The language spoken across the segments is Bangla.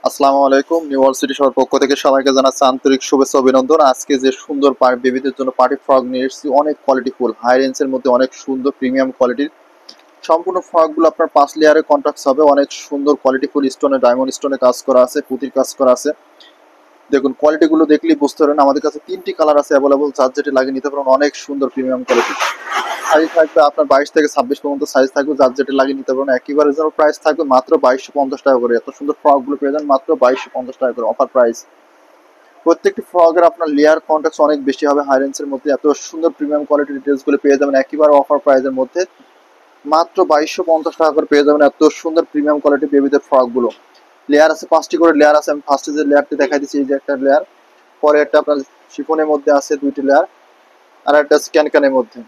আসসালামু আলাইকুম। নিউ ওয়ার্ল্ড সিটি শহর পক্ষ থেকে সবাইকে জানাচ্ছি আন্তরিক শুভেচ্ছা অভিনন্দন। আজকে যে সুন্দর বেবিদের জন্য পার্টি ফ্রক নিয়ে এসেছি, অনেক কোয়ালিটি ফুল হাই রেঞ্জের মধ্যে অনেক সুন্দর প্রিমিয়াম কোয়ালিটির সম্পূর্ণ ফ্রকগুলো আপনার 5 লেয়ারে কন্ট্রাক্ট হবে। অনেক সুন্দর কোয়ালিটি ফুল স্টোনে, ডায়মন্ড স্টোনে কাজ করা আছে, পুঁতির কাজ করা আছে। দেখুন কোয়ালিটিগুলো দেখলেই বুঝতে পারেন। আমাদের কাছে 3টি কালার আছে অ্যাভেলেবল, যার যেটি লাগিয়ে নিতে পারেন। অনেক সুন্দর প্রিমিয়াম কোয়ালিটি সাইজ থাকবে আপনার 22 থেকে 26 পর্যন্ত সাইজ থাকবে, যার যেটা লাগিয়ে নিতে পারেন। একেবারে যেন প্রাইস থাকবে মাত্র 2250 টাকা করে। এত সুন্দর ফ্রক গুলো পেয়ে যান মাত্র 2250 টাকা করে অফার প্রাইস। প্রত্যেকটি ফ্রকের আপনার লেয়ার কন্ট্রাক্ট অনেক বেশি হবে হাই রেঞ্জের মধ্যে। এত সুন্দর প্রিমিয়াম কোয়ালিটির ড্রেসগুলো পেয়ে যাবেন একেবারে অফার প্রাইসের মধ্যে। মাত্র 2250 টাকা করে পেয়ে যাবেন এত সুন্দর প্রিমিয়াম কোয়ালিটি বেবিদের ফ্রক গুলো। লেয়ার আছে 5টি করে লেয়ার আছে। আমি ফার্স্টে যে লেয়ারটি দেখাই দিচ্ছি, এই যে একটা লেয়ার, পরে একটা আপনার শিফনের মধ্যে আছে 2টি লেয়ার, আর একটা ক্যানক্যানের মধ্যে।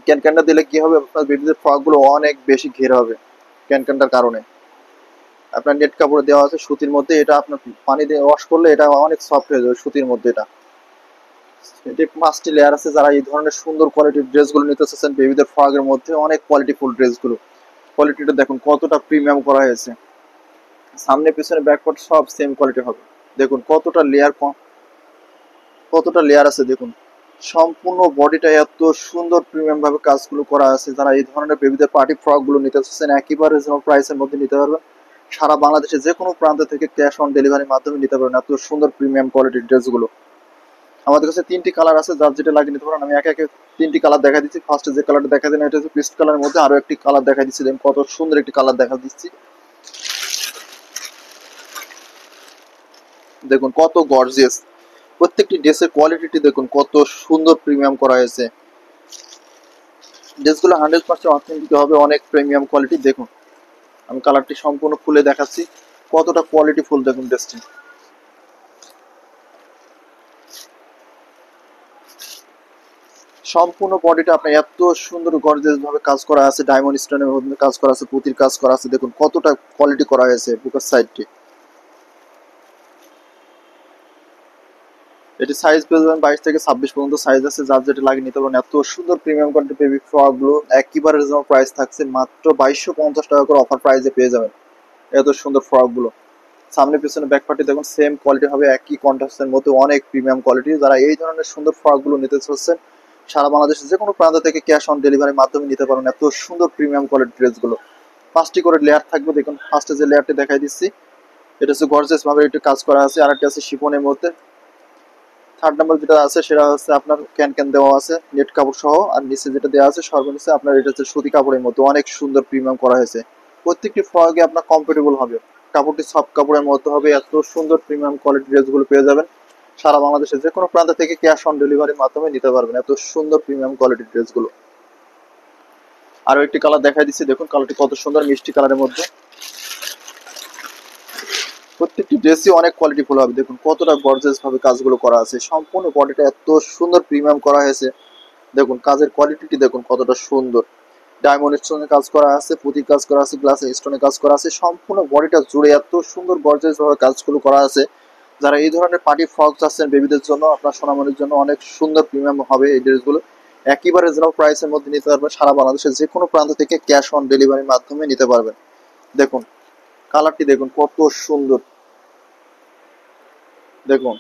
ক্যানক্যানটা দিলে কি হবে, আপনার বেবিদের ফ্রক গুলো অনেক বেশি ঘের হবে ক্যানক্যানটার কারণে। আপনার নেট কাপড় দেওয়া আছে সুতির মধ্যে, এটা আপনার পানি দিয়ে ওয়াশ করলে এটা অনেক সফট হয়ে যাবে সুতির মধ্যে। এটা 5টি লেয়ার আছে। যারা এই ধরনের সুন্দর কোয়ালিটির ড্রেসগুলো নিতে চাচ্ছেন বেবিদের ফ্রকের মধ্যে, অনেক কোয়ালিটিফুল ড্রেসগুলো, কোয়ালিটিটা দেখুন কতটা প্রিমিয়াম করা হয়েছে। সামনে পিছনে ব্যাকপার্ট সব সেম কোয়ালিটি হবে। দেখুন কতটা লেয়ার আছে দেখুন। সম্পূর্ণ বডিটা এত সুন্দর প্রিমিয়াম ভাবে কাজগুলো করা আছে। যারা এই ধরনের বেবিদের পার্টি ফ্রক গুলো নিতে চাচ্ছেন একেবারে রিজনেবল প্রাইসের মধ্যে নিতে পারবেন। সারা বাংলাদেশে যে কোনো প্রান্ত থেকে ক্যাশ অন ডেলিভারির মাধ্যমে নিতে পারবেন এত সুন্দর প্রিমিয়াম কোয়ালিটির ড্রেসগুলো। আমাদের কাছে 3টি কালার আছে, যার যেটা লাগিয়ে নিতে পারেন। আমি একে একে 3টি কালার দেখা দিচ্ছি। ফার্স্টে যে কালারটা দেখা দিন, এটা হচ্ছে পিস্ট কালারের মধ্যে। আরো একটি কালার দেখা দিচ্ছি, দেখুন কত সুন্দর একটি কালার দেখা দিচ্ছি। দেখুন কত গর্জিয়াস, প্রত্যেকটি ড্রেসের কোয়ালিটি দেখুন কত সুন্দর প্রিমিয়াম করা হয়েছে। ড্রেসগুলো 100% অথেন্টিক হবে, অনেক প্রিমিয়াম কোয়ালিটি। দেখুন আমি কালারটি সম্পূর্ণ খুলে দেখাচ্ছি, কতটা কোয়ালিটি ফুল দেখুন ড্রেসটি। সম্পূর্ণ বডিটা আপনার এত সুন্দর গর্জিয়াস ভাবে কাজ করা আছে, ডায়মন্ড স্টোনের মধ্যে কাজ করা আছে, পুঁতির কাজ করা আছে। দেখুন কতটা কোয়ালিটি করা হয়েছে বুকের সাইডটি। এটি সাইজ পেয়ে যাবেন 22 থেকে 26 পর্যন্ত সাইজ আছে, যার যেটা লাগিয়ে নিতে পারেন। এত সুন্দর প্রিমিয়াম কোয়ালিটি বেবি ফ্রক গুলো একেবারে রিজনেবল প্রাইস থাকছে মাত্র 2250 টাকা করে অফার প্রাইসে পেয়ে যাবেন এত সুন্দর ফ্রক গুলো। সামনে পিছনে ব্যাক পার্টি দেখুন সেম কোয়ালিটি হবে, একই কন্ট্রাস্টের মধ্যে অনেক প্রিমিয়াম কোয়ালিটি। যারা এই ধরনের সুন্দর ফ্রক গুলো নিতে চাচ্ছেন সারা বাংলাদেশে যে কোনো প্রান্ত থেকে ক্যাশ অন ডেলিভারির মাধ্যমে নিতে পারেন এত সুন্দর প্রিমিয়াম কোয়ালিটির ড্রেসগুলো। 5টি করে লেয়ার থাকবে। দেখুন ফার্স্টে যে লেয়ারটি দেখাই দিচ্ছি, এটা হচ্ছে গর্জিয়াস ভাবে একটু কাজ করা আছে, আর একটা আছে শিফনের মধ্যে। থার্ড নাম্বার যেটা আছে সেটা হচ্ছে আপনার ক্যান দেওয়া আছে নেট কাপড় সহ, আর নিচে যেটা দেওয়া আছে সর্বনিচে আপনার এটা হচ্ছে সুতি কাপড়ের মধ্যে অনেক সুন্দর প্রিমিয়াম করা হয়েছে। প্রত্যেকটি ফ্রকে আপনার কমফোর্টেবল হবে, কাপড়টি সফট কাপড়ের মধ্যে হবে। এত সুন্দর প্রিমিয়াম কোয়ালিটি ড্রেসগুলো পেয়ে যাবেন সারা বাংলাদেশে যে কোনো প্রান্ত থেকে ক্যাশ অন ডেলিভারির মাধ্যমে নিতে পারবেন এত সুন্দর প্রিমিয়াম কোয়ালিটির ড্রেসগুলো। আরো একটি কালার দেখাই দিচ্ছি, দেখুন কালারটি কত সুন্দর মিষ্টি কালারের মধ্যে। প্রত্যেকটি ড্রেসই অনেক কোয়ালিটি ফুল হবে। দেখুন কতটা গর্জিয়াস ভাবে কাজগুলো করা আছে, সম্পূর্ণ বডিটা এত সুন্দর প্রিমিয়াম করা হয়েছে। দেখুন কাজের কোয়ালিটি দেখুন কতটা সুন্দর। ডায়মন্ড স্টোনে কাজ করা আছে, পুঁতি কাজ করা আছে, গ্লাস স্টোনে কাজ করা আছে। সম্পূর্ণ বডিটা জুড়ে এত সুন্দর গর্জিয়াস ভাবে কাজগুলো করা আছে। যারা এই ধরনের পার্টি ফ্রক চাচ্ছেন বেবিদের জন্য, আপনার সোনামণির জন্য অনেক সুন্দর প্রিমিয়াম হবে এই ড্রেসগুলো। একেবারে রিজনেবল প্রাইসের মধ্যে নিতে পারবেন, সারা বাংলাদেশের যে কোনো প্রান্ত থেকে ক্যাশ অন ডেলিভারির মাধ্যমে নিতে পারবেন। দেখুন কালারটি দেখুন কত সুন্দর। দেখুন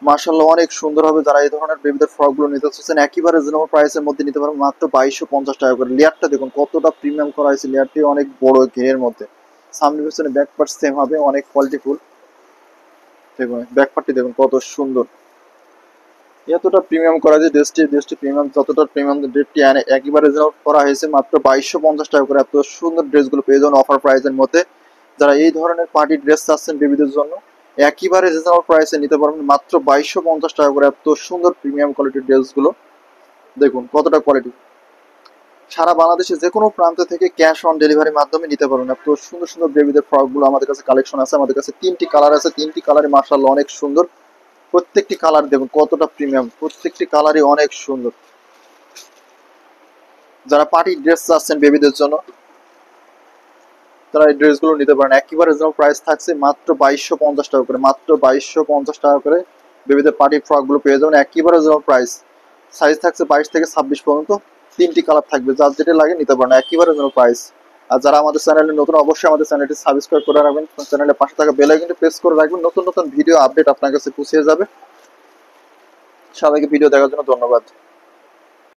মার্শাল্লাহ অনেক সুন্দর হবে। যারা এই ধরনের বেবিদের ফ্রক গুলো নিতে চাচ্ছেন একেবারে রিজনেবল প্রাইসের মধ্যে নিতে পারবেন মাত্র 2250 টাকা করে। লেয়ারটা দেখুন কতটা প্রিমিয়াম করা হয়েছে, লেয়ারটি অনেক বড় ঘেরের মধ্যে। সামনে পিছনে ব্যাক পার্ট সেম হবে, অনেক কোয়ালিটি ফুল। দেখুন ব্যাক পার্টটি দেখুন কত সুন্দর। এতটা প্রিমিয়াম করা যে ড্রেসটি প্রিমিয়াম, যতটা প্রিমিয়াম ড্রেসটি একেবারে রিজনেবল করা হয়েছে মাত্র 2250 টাকা করে। এত সুন্দর ড্রেসগুলো পেয়ে যাবেন অফার প্রাইসের মধ্যে। যারা এই ধরনের পার্টি ড্রেস চাচ্ছেন বেবিদের জন্য একেবারে রিজনেবল প্রাইসে নিতে পারবেন মাত্র 2250 টাকা করে এত সুন্দর প্রিমিয়াম কোয়ালিটির ড্রেসগুলো। দেখুন কতটা কোয়ালিটি। সারা বাংলাদেশে যে কোনো প্রান্ত থেকে ক্যাশ অন ডেলিভারির মাধ্যমে নিতে পারবেন এত সুন্দর সুন্দর বেবিদের ফ্রকগুলো। আমাদের কাছে কালেকশন আছে, আমাদের কাছে 3টি কালার আছে, 3টি কালারে মার্শাল্লাহ অনেক সুন্দর। প্রত্যেকটি কালার দেখুন কতটা প্রিমিয়াম, প্রত্যেকটি কালারই অনেক সুন্দর। যারা পার্টি ড্রেস চাচ্ছেন বেবিদের জন্য তারা এই ড্রেসগুলো নিতে পারেন। একেবারে রিজনেবল প্রাইস থাকছে মাত্র 2250 টাকা করে, মাত্র 2250 টাকা করে বেবিদের পার্টি ফ্রকগুলো পেয়ে যাবেন একেবারে রিজনেবল প্রাইস। সাইজ থাকছে 22 থেকে 26 পর্যন্ত, 3টি কালার থাকবে, যার যেটা লাগে নিতে পারেন একেবারে রিজনেবল প্রাইস। আর যারা আমাদের চ্যানেলে নতুন, অবশ্যই আমাদের চ্যানেলটি সাবস্ক্রাইব করে রাখবেন, চ্যানেলের পাশে থাকা বেল আইকনটি প্রেস করে রাখবেন, নতুন নতুন ভিডিও আপডেট আপনার কাছে পৌঁছে যাবে। সবাইকে ভিডিও দেখার জন্য ধন্যবাদ।